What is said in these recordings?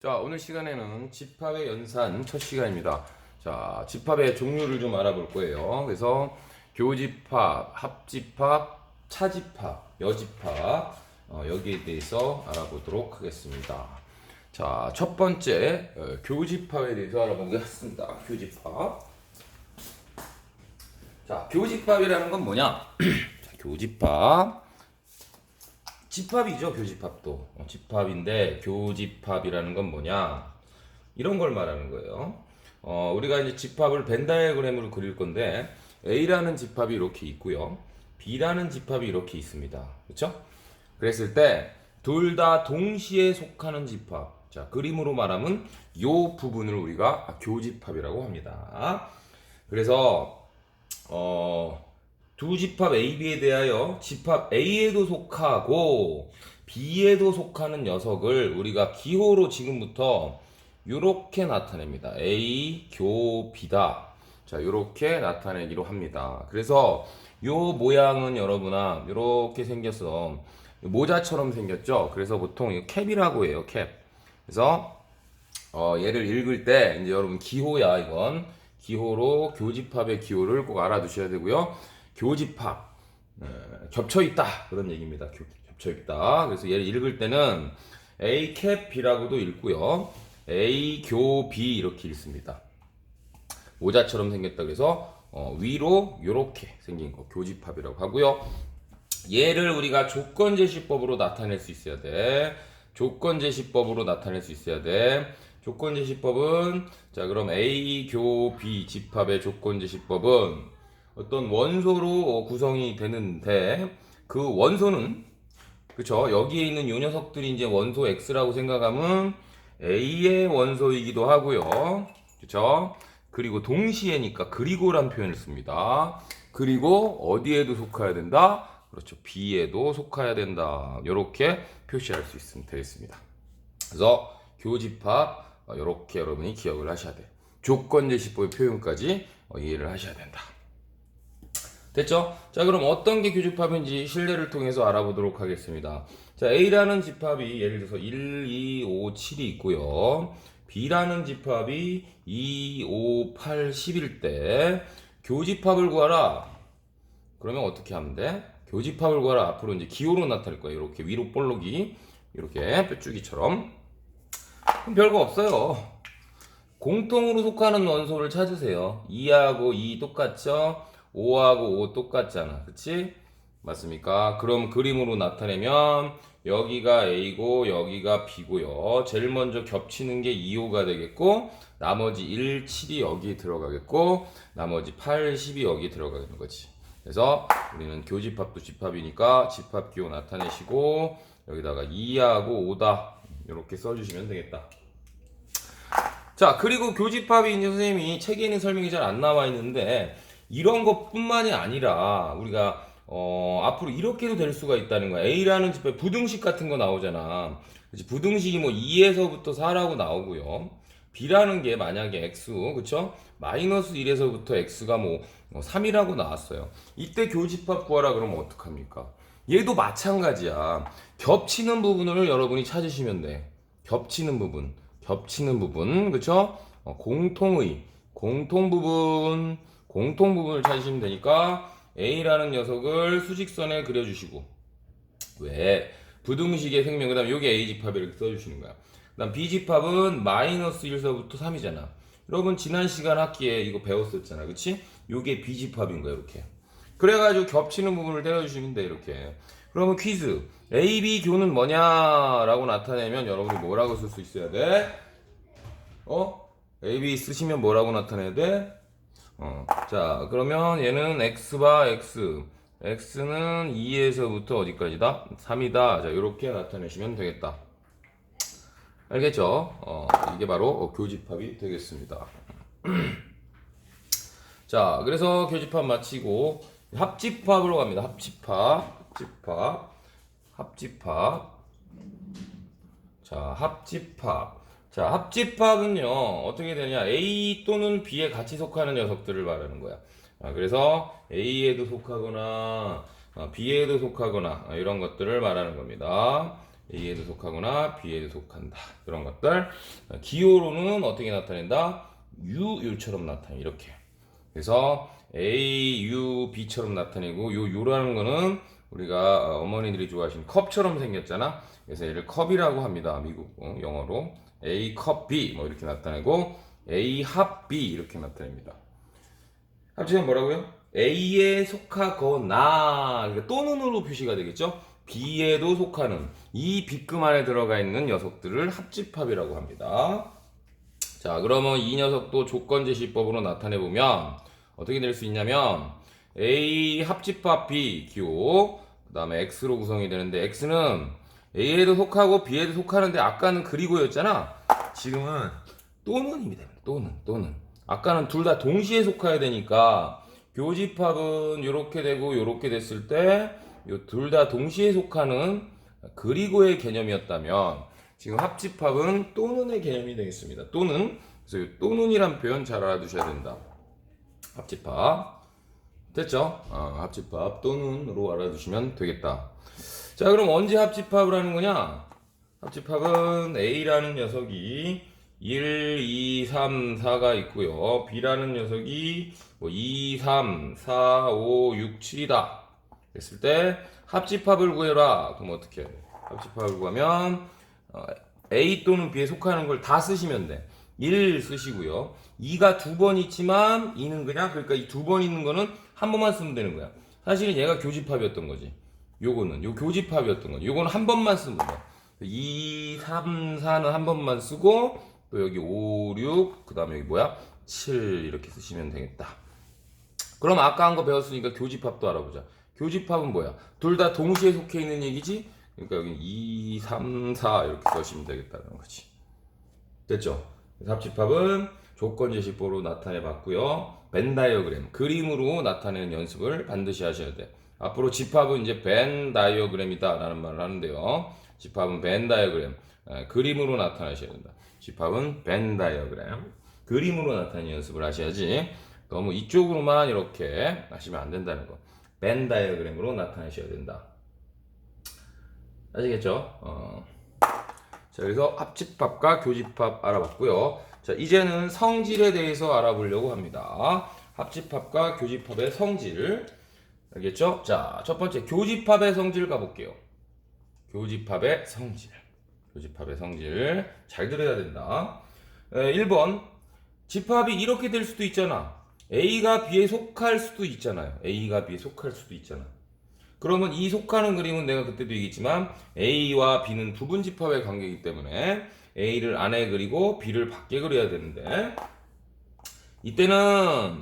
자, 오늘 시간에는 집합의 연산 첫 시간입니다. 자, 집합의 종류를 좀 알아볼 거예요. 그래서 교집합, 합집합, 차집합, 여집합 여기에 대해서 알아보도록 하겠습니다. 자, 첫 번째 교집합에 대해서 알아보겠습니다. 교집합. 자, 교집합이라는 건 뭐냐? 자, 교집합. 집합이죠, 교집합도. 집합인데 교집합이라는 건 뭐냐? 이런 걸 말하는 거예요. 우리가 이제 집합을 벤 다이어그램으로 그릴 건데 A라는 집합이 이렇게 있고요. B라는 집합이 이렇게 있습니다. 그렇죠? 그랬을 때 둘 다 동시에 속하는 집합. 자, 그림으로 말하면 요 부분을 우리가 교집합이라고 합니다. 그래서 두 집합 A, B에 대하여 집합 A에도 속하고 B에도 속하는 녀석을 우리가 기호로 지금부터 이렇게 나타냅니다. A, 교, B다. 자, 이렇게 나타내기로 합니다. 그래서 요 모양은 여러분아 이렇게 생겼어. 모자처럼 생겼죠. 그래서 보통 이거 캡이라고 해요. 캡. 그래서 얘를 읽을 때 이제 여러분 기호야 이건. 기호로 교집합의 기호를 꼭 알아두셔야 되고요. 교집합 겹쳐 있다 그런 얘기입니다. 겹쳐 있다. 그래서 얘를 읽을 때는 A 캡 B라고도 읽고요. A 교 B 이렇게 읽습니다. 모자처럼 생겼다 그래서 위로 이렇게 생긴 거 교집합이라고 하고요. 얘를 우리가 조건제시법으로 나타낼 수 있어야 돼. 조건제시법으로 나타낼 수 있어야 돼. 조건제시법은 자 그럼 A 교 B 집합의 조건제시법은 어떤 원소로 구성이 되는데 그 원소는 그쵸 여기에 있는 요 녀석들이 이제 원소 X라고 생각하면 A의 원소이기도 하고요. 그쵸? 그리고 동시에니까 그리고란 표현을 씁니다. 그리고 어디에도 속해야 된다? 그렇죠. B에도 속해야 된다. 이렇게 표시할 수 있으면 되겠습니다. 그래서 교집합 이렇게 여러분이 기억을 하셔야 돼요. 조건제시법의 표현까지 이해를 하셔야 된다. 됐죠? 자, 그럼 어떤 게 교집합인지 실례를 통해서 알아보도록 하겠습니다. 자, A라는 집합이 예를 들어서 1, 2, 5, 7이 있고요. B라는 집합이 2, 5, 8, 10일 때 교집합을 구하라. 그러면 어떻게 하면 돼? 교집합을 구하라. 앞으로 이제 기호로 나타날 거예요. 이렇게 위로 볼록이 이렇게 뾰족이처럼. 그럼 별거 없어요. 공통으로 속하는 원소를 찾으세요. 2하고 2 똑같죠? 5하고 5 똑같잖아. 그치? 맞습니까? 그럼 그림으로 나타내면 여기가 A고 여기가 B고요. 제일 먼저 겹치는 게 2, 5가 되겠고 나머지 1, 7이 여기에 들어가겠고 나머지 8, 10이 여기에 들어가는 거지. 그래서 우리는 교집합도 집합이니까 집합기호 나타내시고 여기다가 2하고 5다 이렇게 써주시면 되겠다. 자, 그리고 교집합이 이제 선생님이 책에 있는 설명이 잘 안 나와 있는데 이런 것뿐만이 아니라 우리가 앞으로 이렇게도 될 수가 있다는 거야. A라는 집합 부등식 같은 거 나오잖아. 그치? 부등식이 뭐 2에서부터 4라고 나오고요. B라는 게 만약에 X, 그쵸? 마이너스 1에서부터 X가 뭐 3이라고 나왔어요. 이때 교집합 구하라 그러면 어떡합니까? 얘도 마찬가지야. 겹치는 부분을 여러분이 찾으시면 돼. 겹치는 부분, 그쵸? 공통 부분을 찾으시면 되니까 A라는 녀석을 수직선에 그려주시고 왜? 부등식의 생명, 그 다음에 요게 A집합 이렇게 써주시는 거야. 그 다음 B집합은 마이너스 1서부터 3이잖아. 여러분 지난 시간 학기에 이거 배웠었잖아. 그치? 요게 B집합인 거야 이렇게. 그래가지고 겹치는 부분을 때려주시면 돼 이렇게. 그러면 퀴즈 A, B 교는 뭐냐라고 나타내면 여러분이 뭐라고 쓸 수 있어야 돼? A, B 쓰시면 뭐라고 나타내야 돼? 자, 그러면 얘는 X바 X. X는 2에서부터 어디까지다? 3이다. 자, 이렇게 나타내시면 되겠다. 알겠죠? 이게 바로 교집합이 되겠습니다. 자, 그래서 교집합 마치고 합집합으로 갑니다. 합집합. 자, 합집합은요, 어떻게 되냐. A 또는 B에 같이 속하는 녀석들을 말하는 거야. 그래서 A에도 속하거나, B에도 속하거나, 이런 것들을 말하는 겁니다. A에도 속하거나 B에도 속한다. 이런 것들. 기호로는 어떻게 나타낸다? U처럼 나타내. 이렇게. 그래서 A, U, B처럼 나타내고 요 U라는 거는 우리가 어머니들이 좋아하시는 컵처럼 생겼잖아. 그래서 얘를 컵이라고 합니다. 미국 영어로 A 컵 B 뭐 이렇게 나타내고 A 합 B 이렇게 나타냅니다. 합치면 뭐라고요? A에 속하거나 그러니까 또는으로 표시가 되겠죠. B에도 속하는 이 B급 안에 들어가 있는 녀석들을 합집합이라고 합니다. 자, 그러면 이 녀석도 조건제시법으로 나타내보면 어떻게 될 수 있냐면 A 합집합 B 기호 그 다음에 X로 구성이 되는데 X는 A에도 속하고 B에도 속하는데 아까는 그리고였잖아. 지금은 또는입니다. 또는 아까는 둘 다 동시에 속해야 되니까 교집합은 이렇게 되고 이렇게 됐을 때 둘 다 동시에 속하는 그리고의 개념이었다면 지금 합집합은 또는의 개념이 되겠습니다. 또는 그래서 또는이란 표현 잘 알아두셔야 된다. 합집합 됐죠? 합집합 또는으로 알아두시면 되겠다. 자, 그럼 언제 합집합을 하는 거냐? 합집합은 A라는 녀석이 1, 2, 3, 4가 있고요. B라는 녀석이 2, 3, 4, 5, 6, 7이다. 그랬을 때 합집합을 구해라. 그럼 어떻게 해야 돼? 합집합을 구하면 A 또는 B에 속하는 걸 다 쓰시면 돼. 1 쓰시고요. 2가 두 번 있지만 2는 그냥 그러니까 이 두 번 있는 거는 한 번만 쓰면 되는 거야. 사실은 얘가 교집합이었던 거지. 요거는 요 교집합이었던 거지. 요거는 한 번만 쓰면 돼. 2, 3, 4는 한 번만 쓰고 또 여기 5, 6 그다음에 여기 뭐야? 7 이렇게 쓰시면 되겠다. 그럼 아까 한 거 배웠으니까 교집합도 알아보자. 교집합은 뭐야? 둘 다 동시에 속해 있는 얘기지? 그러니까 여기 2, 3, 4 이렇게 쓰시면 되겠다는 거지. 됐죠? 합집합은 조건제시법으로 나타내 봤고요. 벤 다이어그램, 그림으로 나타내는 연습을 반드시 하셔야 돼. 앞으로 집합은 이제 벤 다이어그램이다 라는 말을 하는데요. 집합은 벤 다이어그램, 그림으로 나타내셔야 된다. 집합은 벤 다이어그램, 그림으로 나타내는 연습을 하셔야지 너무 이쪽으로만 이렇게 하시면 안 된다는 거. 벤 다이어그램으로 나타내셔야 된다. 아시겠죠? 자, 그래서 합집합과 교집합 알아봤고요. 자, 이제는 성질에 대해서 알아보려고 합니다. 합집합과 교집합의 성질. 알겠죠? 자, 첫 번째 교집합의 성질 가볼게요. 교집합의 성질. 교집합의 성질. 잘 들어야 된다. 1번. 집합이 이렇게 될 수도 있잖아. A가 B에 속할 수도 있잖아요. A가 B에 속할 수도 있잖아. 그러면 이 속하는 그림은 내가 그때도 얘기했지만 A와 B는 부분 집합의 관계이기 때문에 A를 안에 그리고 B를 밖에 그려야 되는데 이때는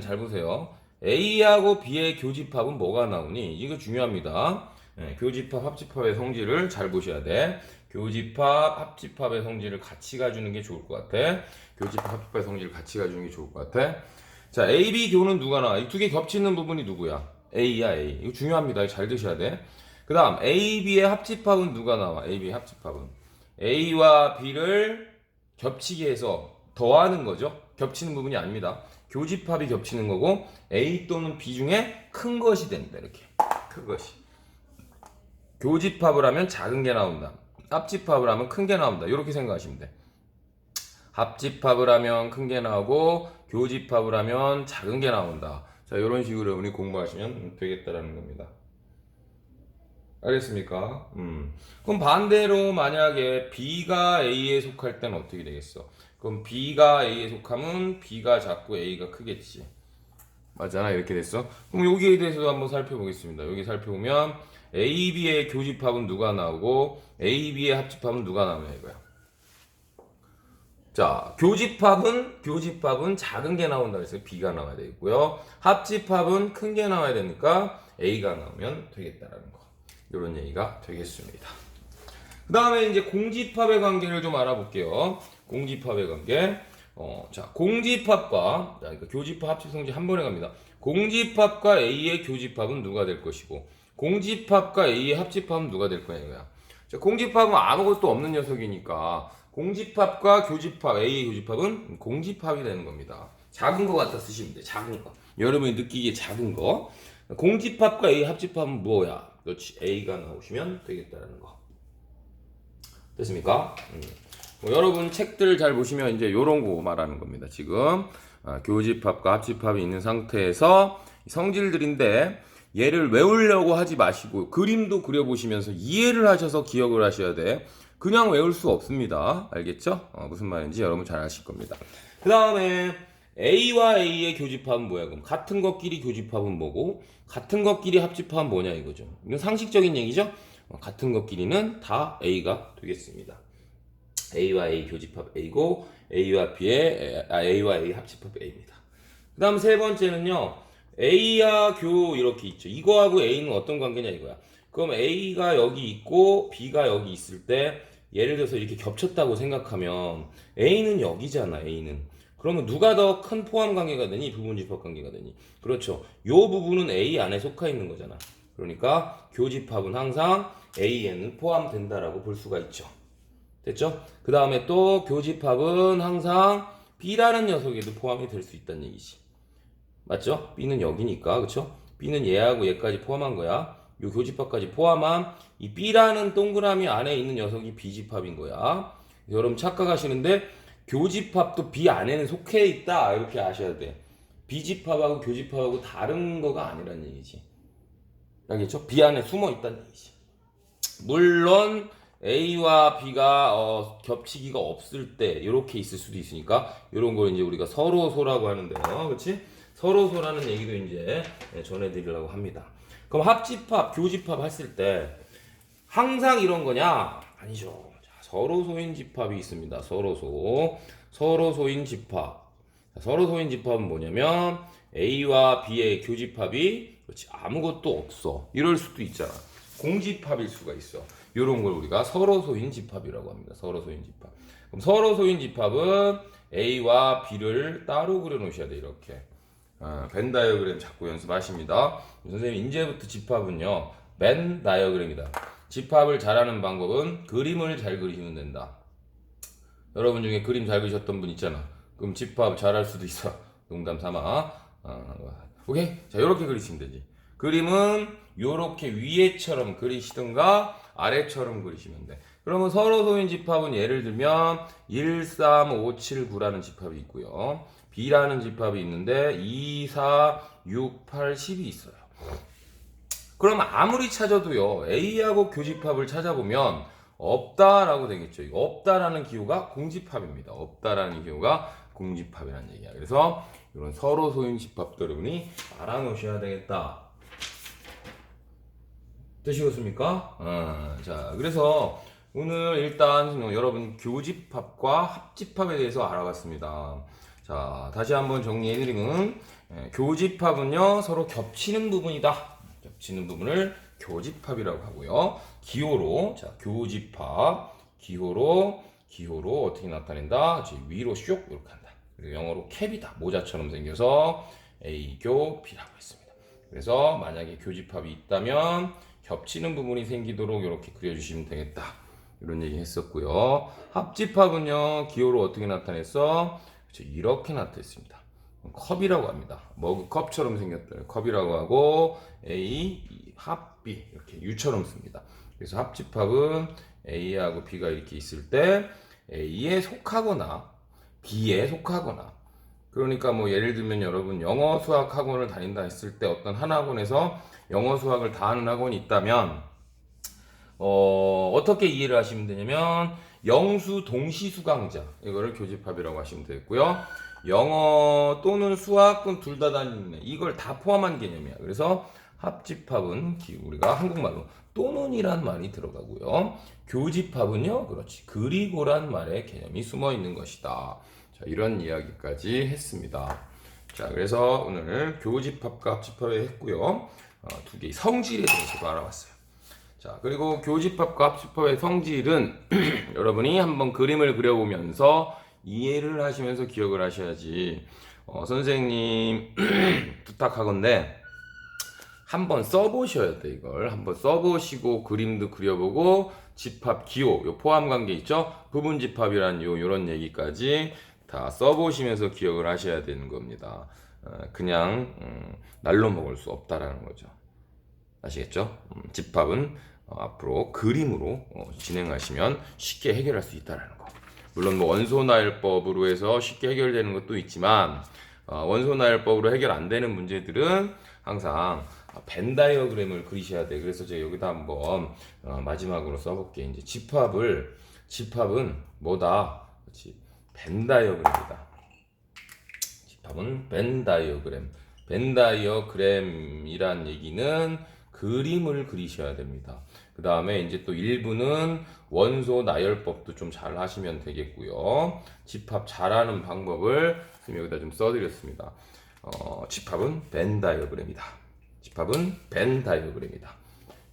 잘 보세요. A하고 B의 교집합은 뭐가 나오니? 이거 중요합니다. 교집합, 합집합의 성질을 잘 보셔야 돼. 교집합, 합집합의 성질을 같이 가주는 게 좋을 것 같아. 교집합, 합집합의 성질을 같이 가주는 게 좋을 것 같아. 자, A, B 교는 누가 나와? 이 두 개 겹치는 부분이 누구야? A야, A. 이거 중요합니다. 잘 드셔야 돼. 그 다음, A, B의 합집합은 누가 나와? A, B의 합집합은. A와 B를 겹치게 해서 더하는 거죠. 겹치는 부분이 아닙니다. 교집합이 겹치는 거고, A 또는 B 중에 큰 것이 된다. 이렇게. 큰 것이. 교집합을 하면 작은 게 나온다. 합집합을 하면 큰 게 나온다. 이렇게 생각하시면 돼. 합집합을 하면 큰 게 나오고, 교집합을 하면 작은 게 나온다. 자, 이런 식으로 여러분이 공부하시면 되겠다라는 겁니다. 알겠습니까? 그럼 반대로 만약에 B가 A에 속할 때는 어떻게 되겠어? 그럼 B가 A에 속하면 B가 작고 A가 크겠지. 맞잖아, 이렇게 됐어. 그럼 여기에 대해서도 한번 살펴보겠습니다. 여기 살펴보면 A, B의 교집합은 누가 나오고 A, B의 합집합은 누가 나오냐 이거야. 자, 교집합은 작은 게 나온다 그래서 B가 나와야 되겠고요. 합집합은 큰 게 나와야 되니까 A가 나오면 되겠다라는 거. 이런 얘기가 되겠습니다. 그 다음에 이제 공집합의 관계를 좀 알아볼게요. 공집합의 관계. 자, 공집합과, 자, 그러니까 교집합, 합집, 성질 한 번에 갑니다. 공집합과 A의 교집합은 누가 될 것이고, 공집합과 A의 합집합은 누가 될 거냐 이거야. 자, 공집합은 아무것도 없는 녀석이니까, 공집합과 교집합, A의 교집합은 공집합이 되는 겁니다. 작은 거 갖다 쓰시면 돼, 작은 거. 여러분이 느끼기에 작은 거. 공집합과 A 합집합은 뭐야? 그렇지, A가 나오시면 되겠다는 거. 됐습니까? 뭐 여러분 책들 잘 보시면 이제 요런 거 말하는 겁니다. 지금 교집합과 합집합이 있는 상태에서 성질들인데 얘를 외우려고 하지 마시고 그림도 그려보시면서 이해를 하셔서 기억을 하셔야 돼. 그냥 외울 수 없습니다. 알겠죠? 무슨 말인지 여러분 잘 아실 겁니다. 그 다음에 A와 A의 교집합은 뭐야? 그럼 같은 것끼리 교집합은 뭐고 같은 것끼리 합집합은 뭐냐 이거죠. 이건 상식적인 얘기죠? 같은 것끼리는 다 A가 되겠습니다. A와 A 교집합 A고 A와 A 합집합 A입니다. 그 다음 세 번째는요. A와 교 이렇게 있죠. 이거하고 A는 어떤 관계냐 이거야. 그럼 A가 여기 있고 B가 여기 있을 때 예를 들어서 이렇게 겹쳤다고 생각하면 A는 여기잖아. A는. 그러면 누가 더 큰 포함 관계가 되니? 부분 집합 관계가 되니? 그렇죠. 요 부분은 A 안에 속해 있는 거잖아. 그러니까 교집합은 항상 A에는 포함된다라고 볼 수가 있죠. 됐죠? 그 다음에 또 교집합은 항상 B라는 녀석에도 포함이 될 수 있다는 얘기지. 맞죠? B는 여기니까, 그쵸? B는 얘하고 얘까지 포함한 거야. 요 교집합까지 포함한 이 B라는 동그라미 안에 있는 녀석이 B집합인 거야. 여러분 착각하시는데 교집합도 B 안에는 속해 있다 이렇게 아셔야 돼. B집합하고 교집합하고 다른 거가 아니란 얘기지. 알겠죠? B 안에 숨어 있다는 얘기지. 물론 A와 B가 겹치기가 없을 때 이렇게 있을 수도 있으니까 이런 걸 이제 우리가 서로소라고 하는데요. 그렇지? 서로소라는 얘기도 이제 전해드리려고 합니다. 그럼 합집합, 교집합 했을 때 항상 이런 거냐? 아니죠. 자, 서로소인 집합이 있습니다. 서로소인 집합. 자, 서로소인 집합은 뭐냐면 A와 B의 교집합이 그렇지, 아무것도 없어. 이럴 수도 있잖아. 공집합일 수가 있어. 이런 걸 우리가 서로소인 집합이라고 합니다. 서로소인 집합. 그럼 서로소인 집합은 A와 B를 따로 그려 놓으셔야 돼. 이렇게. 벤 다이어그램 자꾸 연습하십니다. 선생님 이제부터 집합은요. 벤 다이어그램이다. 집합을 잘하는 방법은 그림을 잘 그리시면 된다. 여러분 중에 그림 잘 그리셨던 분 있잖아. 그럼 집합 잘할 수도 있어. 농담 삼아. 오케이? 자, 이렇게 그리시면 되지. 그림은 요렇게 위에처럼 그리시든가 아래처럼 그리시면 돼. 그러면 서로소인 집합은 예를 들면 1, 3, 5, 7, 9라는 집합이 있고요. B라는 집합이 있는데 2, 4, 6, 8, 10이 있어요. 그럼 아무리 찾아도요. A하고 교집합을 찾아보면 없다라고 되겠죠. 이거 없다라는 기호가 공집합입니다. 없다라는 기호가 공집합이라는 얘기야. 그래서 이런 서로소인 집합도 여러분이 알아놓으셔야 되겠다. 되시겠습니까? 자, 그래서 오늘 일단 여러분 교집합과 합집합에 대해서 알아봤습니다. 자, 다시 한번 정리해드리면 교집합은요 서로 겹치는 부분이다. 겹치는 부분을 교집합이라고 하고요. 기호로 자 교집합 기호로 어떻게 나타낸다? 위로 쇽 이렇게 한다. 그리고 영어로 캡이다. 모자처럼 생겨서 A교 B라고 했습니다. 그래서 만약에 교집합이 있다면 겹치는 부분이 생기도록 이렇게 그려주시면 되겠다. 이런 얘기 했었고요. 합집합은요 기호로 어떻게 나타냈어? 그렇죠, 이렇게 나타냈습니다. 컵이라고 합니다. 머그컵처럼 생겼다. 컵이라고 하고 A, 합, B 이렇게 U처럼 씁니다. 그래서 합집합은 A하고 B가 이렇게 있을 때 A에 속하거나 B에 속하거나 그러니까 뭐 예를 들면 여러분 영어 수학 학원을 다닌다 했을 때 어떤 한 학원에서 영어 수학을 다 하는 학원이 있다면 어떻게 이해를 하시면 되냐면 영수 동시 수강자 이거를 교집합이라고 하시면 되겠고요. 영어 또는 수학은 둘 다 다니는 이걸 다 포함한 개념이야. 그래서 합집합은 우리가 한국말로 또는이란 말이 들어가고요. 교집합은요, 그렇지 그리고란 말의 개념이 숨어 있는 것이다. 자, 이런 이야기까지 했습니다. 자, 그래서 오늘 교집합과 합집합에 했고요. 두 개의 성질에 대해서도 알아봤어요. 자, 그리고 교집합과 합집합의 성질은 여러분이 한번 그림을 그려보면서 이해를 하시면서 기억을 하셔야지. 선생님 부탁하건데 한번 써보셔야 돼. 이걸 한번 써보시고 그림도 그려보고 집합 기호 요 포함 관계 있죠? 부분 집합이란 요런 얘기까지 다 써보시면서 기억을 하셔야 되는 겁니다. 그냥 날로 먹을 수 없다라는 거죠. 아시겠죠? 집합은 앞으로 그림으로 진행하시면 쉽게 해결할 수 있다라는 거. 물론 뭐 원소나열법으로 해서 쉽게 해결되는 것도 있지만 원소나열법으로 해결 안 되는 문제들은 항상 벤 다이어그램을 그리셔야 돼. 그래서 제가 여기다 한번 마지막으로 써볼게. 이제 집합은 뭐다? 그렇지. 벤 다이어그램이다. 집합은 벤 다이어그램. 벤 다이어그램이란 얘기는 그림을 그리셔야 됩니다. 그 다음에 이제 또 일부는 원소 나열법도 좀 잘 하시면 되겠고요. 집합 잘하는 방법을 여기다 좀 써드렸습니다. 집합은 벤 다이어그램이다. 집합은 벤 다이어그램이다.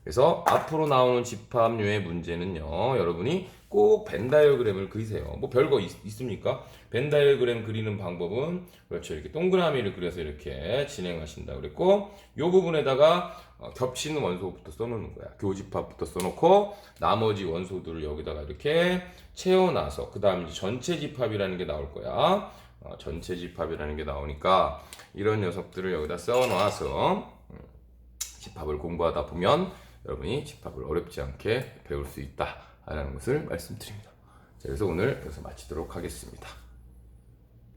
그래서 앞으로 나오는 집합류의 문제는요, 여러분이 꼭 벤 다이어그램을 그리세요. 뭐 별거 있습니까? 벤 다이어그램 그리는 방법은 그렇죠. 이렇게 동그라미를 그려서 이렇게 진행하신다 그랬고, 이 부분에다가 겹치는 원소부터 써놓는 거야. 교집합부터 써놓고 나머지 원소들을 여기다가 이렇게 채워놔서 그 다음 이제 전체 집합이라는 게 나올 거야. 전체 집합이라는 게 나오니까 이런 녀석들을 여기다 써놔서 집합을 공부하다 보면 여러분이 집합을 어렵지 않게 배울 수 있다라는 것을 말씀드립니다. 자, 그래서 오늘 여기서 마치도록 하겠습니다.